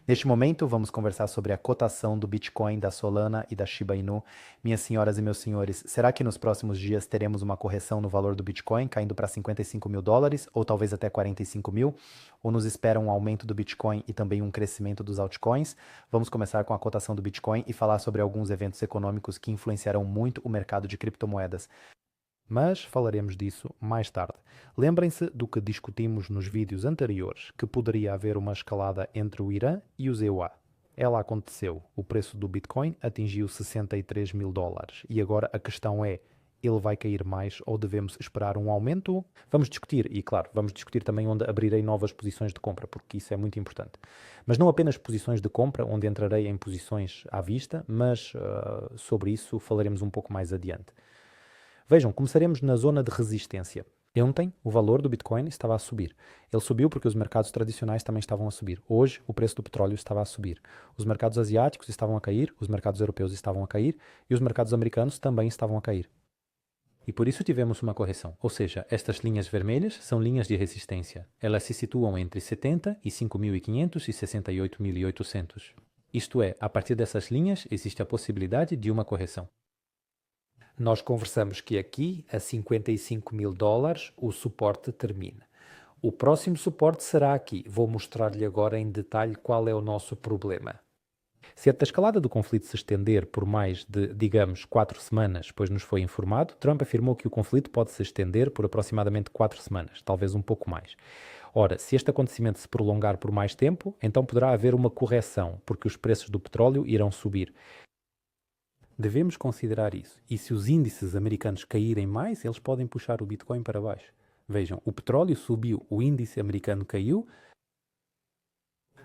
Neste momento, vamos conversar sobre a cotação do Bitcoin, da Solana e da Shiba Inu. Minhas senhoras e meus senhores, será que nos próximos dias teremos uma correção no valor do Bitcoin, caindo para 55 mil dólares, ou talvez até 45 mil? Ou nos espera um aumento do Bitcoin e também um crescimento dos altcoins? Vamos começar com a cotação do Bitcoin e falar sobre alguns eventos econômicos que influenciarão muito o mercado de criptomoedas. Mas falaremos disso mais tarde. Lembrem-se do que discutimos nos vídeos anteriores, que poderia haver uma escalada entre o Irã e os EUA. Ela aconteceu. O preço do Bitcoin atingiu 63 mil dólares. E agora a questão é, ele vai cair mais ou devemos esperar um aumento? Vamos discutir, e claro, vamos discutir também onde abrirei novas posições de compra, porque isso é muito importante. Mas não apenas posições de compra, onde entrarei em posições à vista, mas sobre isso falaremos um pouco mais adiante. Vejam, começaremos na zona de resistência. Ontem, o valor do Bitcoin estava a subir. Ele subiu porque os mercados tradicionais também estavam a subir. Hoje, o preço do petróleo estava a subir. Os mercados asiáticos estavam a cair, os mercados europeus estavam a cair e os mercados americanos também estavam a cair. E por isso tivemos uma correção. Ou seja, estas linhas vermelhas são linhas de resistência. Elas se situam entre 70 e 5.500 e 68.800. Isto é, a partir dessas linhas existe a possibilidade de uma correção. Nós conversamos que aqui, a 55 mil dólares, o suporte termina. O próximo suporte será aqui. Vou mostrar-lhe agora em detalhe qual é o nosso problema. Se a escalada do conflito se estender por mais de, digamos, 4 semanas, pois nos foi informado, Trump afirmou que o conflito pode se estender por aproximadamente 4 semanas, talvez um pouco mais. Ora, se este acontecimento se prolongar por mais tempo, então poderá haver uma correção, porque os preços do petróleo irão subir. Devemos considerar isso. E se os índices americanos caírem mais, eles podem puxar o Bitcoin para baixo. Vejam, o petróleo subiu, o índice americano caiu.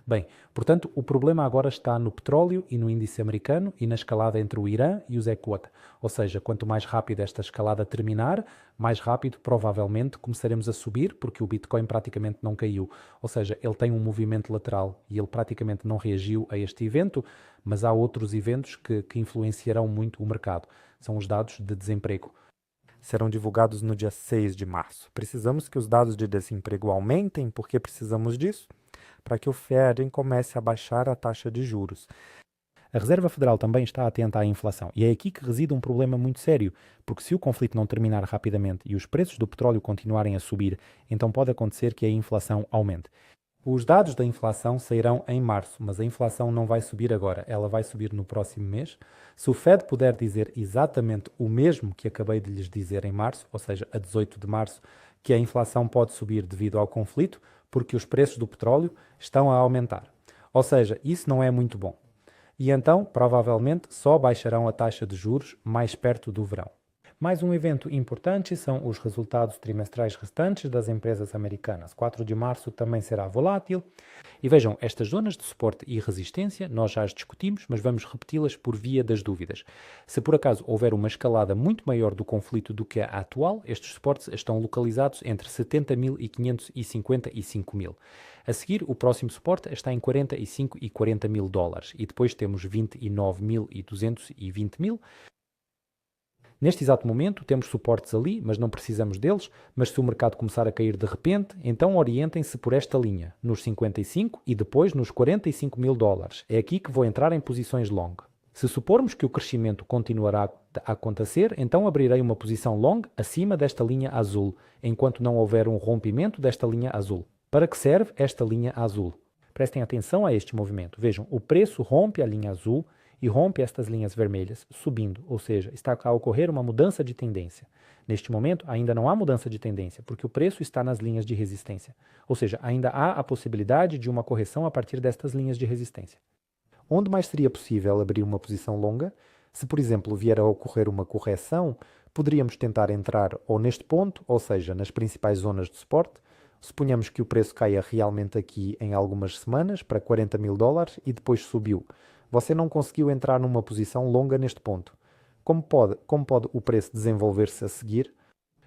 Bem, portanto, o problema agora está no petróleo e no índice americano e na escalada entre o Irã e os EQUAT. Ou seja, quanto mais rápido esta escalada terminar, mais rápido provavelmente começaremos a subir, porque o Bitcoin praticamente não caiu. Ou seja, ele tem um movimento lateral e ele praticamente não reagiu a este evento, mas há outros eventos que influenciarão muito o mercado. São os dados de desemprego. Serão divulgados no dia 6 de março. Precisamos que os dados de desemprego aumentem, porque precisamos disso para que o Fed comece a baixar a taxa de juros. A Reserva Federal também está atenta à inflação e é aqui que reside um problema muito sério, porque se o conflito não terminar rapidamente e os preços do petróleo continuarem a subir, então pode acontecer que a inflação aumente. Os dados da inflação sairão em março, mas a inflação não vai subir agora, ela vai subir no próximo mês. Se o Fed puder dizer exatamente o mesmo que acabei de lhes dizer em março, ou seja, a 18 de março, que a inflação pode subir devido ao conflito, porque os preços do petróleo estão a aumentar. Ou seja, isso não é muito bom. E então, provavelmente, só baixarão a taxa de juros mais perto do verão. Mais um evento importante são os resultados trimestrais restantes das empresas americanas. 4 de março também será volátil. E vejam, estas zonas de suporte e resistência nós já as discutimos, mas vamos repeti-las por via das dúvidas. Se por acaso houver uma escalada muito maior do conflito do que a atual, estes suportes estão localizados entre 70.500 e 55.000. A seguir, o próximo suporte está em 45 e 40 mil dólares e depois temos 29.200 e 20.000. Neste exato momento temos suportes ali, mas não precisamos deles, mas se o mercado começar a cair de repente, então orientem-se por esta linha, nos 55 e depois nos 45 mil dólares. É aqui que vou entrar em posições long. Se supormos que o crescimento continuará a acontecer, então abrirei uma posição long acima desta linha azul, enquanto não houver um rompimento desta linha azul. Para que serve esta linha azul? Prestem atenção a este movimento. Vejam, o preço rompe a linha azul e rompe estas linhas vermelhas, subindo, ou seja, está a ocorrer uma mudança de tendência. Neste momento, ainda não há mudança de tendência, porque o preço está nas linhas de resistência. Ou seja, ainda há a possibilidade de uma correção a partir destas linhas de resistência. Onde mais seria possível abrir uma posição longa? Se, por exemplo, vier a ocorrer uma correção, poderíamos tentar entrar ou neste ponto, ou seja, nas principais zonas de suporte. Suponhamos que o preço caia realmente aqui em algumas semanas para 40 mil dólares e depois subiu. Você não conseguiu entrar numa posição longa neste ponto. Como pode o preço desenvolver-se a seguir?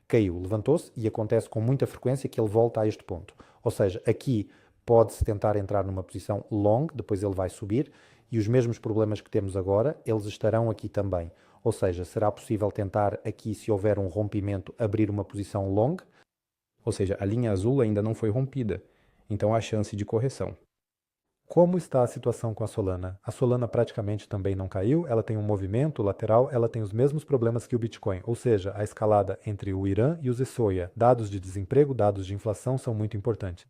Caiu, levantou-se e acontece com muita frequência que ele volta a este ponto. Ou seja, aqui pode-se tentar entrar numa posição long, depois ele vai subir e os mesmos problemas que temos agora, eles estarão aqui também. Ou seja, será possível tentar aqui, se houver um rompimento, abrir uma posição long? Ou seja, a linha azul ainda não foi rompida, então há chance de correção. Como está a situação com a Solana? A Solana praticamente também não caiu, ela tem um movimento lateral, ela tem os mesmos problemas que o Bitcoin, ou seja, a escalada entre o Irã e os Essoia. Dados de desemprego, dados de inflação são muito importantes.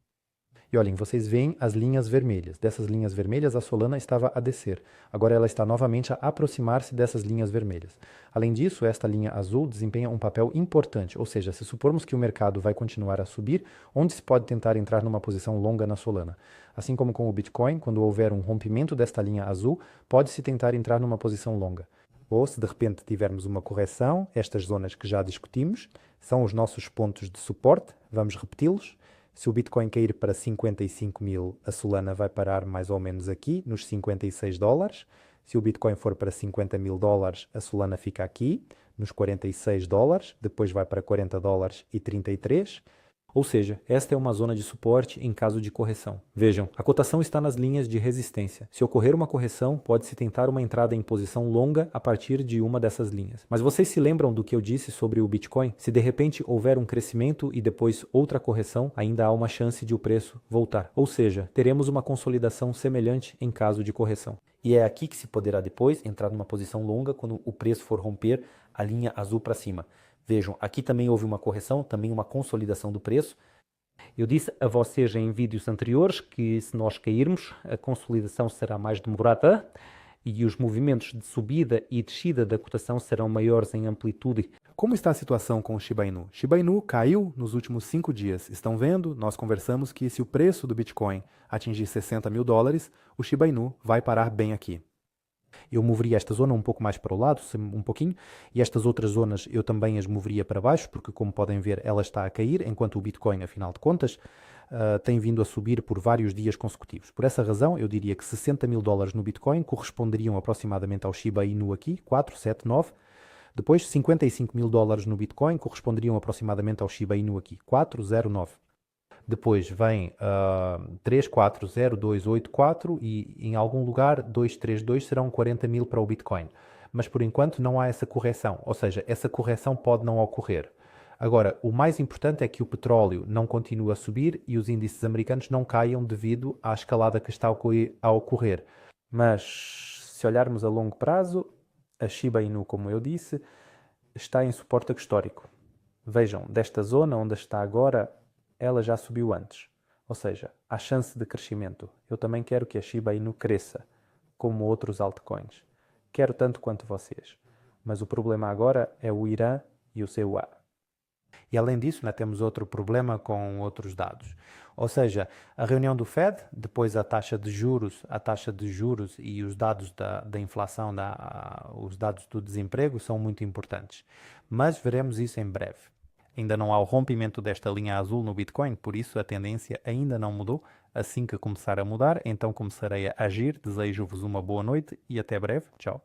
E olhem, vocês veem as linhas vermelhas. Dessas linhas vermelhas, a Solana estava a descer. Agora ela está novamente a aproximar-se dessas linhas vermelhas. Além disso, esta linha azul desempenha um papel importante, ou seja, se supormos que o mercado vai continuar a subir, onde se pode tentar entrar numa posição longa na Solana? Assim como com o Bitcoin, quando houver um rompimento desta linha azul, pode-se tentar entrar numa posição longa. Ou, se de repente tivermos uma correção, estas zonas que já discutimos são os nossos pontos de suporte, vamos repeti-los. Se o Bitcoin cair para 55 mil, a Solana vai parar mais ou menos aqui, nos 56 dólares. Se o Bitcoin for para 50 mil dólares, a Solana fica aqui, nos 46 dólares. Depois vai para 40 dólares e 33. Ou seja, esta é uma zona de suporte em caso de correção. Vejam, a cotação está nas linhas de resistência. Se ocorrer uma correção, pode-se tentar uma entrada em posição longa a partir de uma dessas linhas. Mas vocês se lembram do que eu disse sobre o Bitcoin? Se de repente houver um crescimento e depois outra correção, ainda há uma chance de o preço voltar. Ou seja, teremos uma consolidação semelhante em caso de correção. E é aqui que se poderá depois entrar numa posição longa quando o preço for romper a linha azul para cima. Vejam, aqui também houve uma correção, também uma consolidação do preço. Eu disse a vocês em vídeos anteriores que se nós cairmos, a consolidação será mais demorada e os movimentos de subida e descida da cotação serão maiores em amplitude. Como está a situação com o Shiba Inu? Shiba Inu caiu nos últimos 5 dias. Estão vendo? Nós conversamos que se o preço do Bitcoin atingir 60 mil dólares, o Shiba Inu vai parar bem aqui. Eu moveria esta zona um pouco mais para o lado, um pouquinho, e estas outras zonas eu também as moveria para baixo, porque como podem ver ela está a cair, enquanto o Bitcoin, afinal de contas, tem vindo a subir por vários dias consecutivos. Por essa razão, eu diria que 60 mil dólares no Bitcoin corresponderiam aproximadamente ao Shiba Inu aqui, 479. Depois, 55 mil dólares no Bitcoin corresponderiam aproximadamente ao Shiba Inu aqui, 409. Depois vem 340284 e em algum lugar 232 serão 40 mil para o Bitcoin. Mas por enquanto não há essa correção, ou seja, essa correção pode não ocorrer. Agora, o mais importante é que o petróleo não continue a subir e os índices americanos não caiam devido à escalada que está a ocorrer. Mas se olharmos a longo prazo, a Shiba Inu, como eu disse, está em suporte histórico. Vejam, desta zona onde está agora, ela já subiu antes, ou seja, há chance de crescimento. Eu também quero que a Shiba Inu cresça, como outros altcoins. Quero tanto quanto vocês. Mas o problema agora é o Irã e o CUA. E além disso, temos outro problema com outros dados. Ou seja, a reunião do Fed, depois a taxa de juros e os dados da inflação, os dados do desemprego são muito importantes. Mas veremos isso em breve. Ainda não há o rompimento desta linha azul no Bitcoin, por isso a tendência ainda não mudou. Assim que começar a mudar, então começarei a agir. Desejo-vos uma boa noite e até breve. Tchau.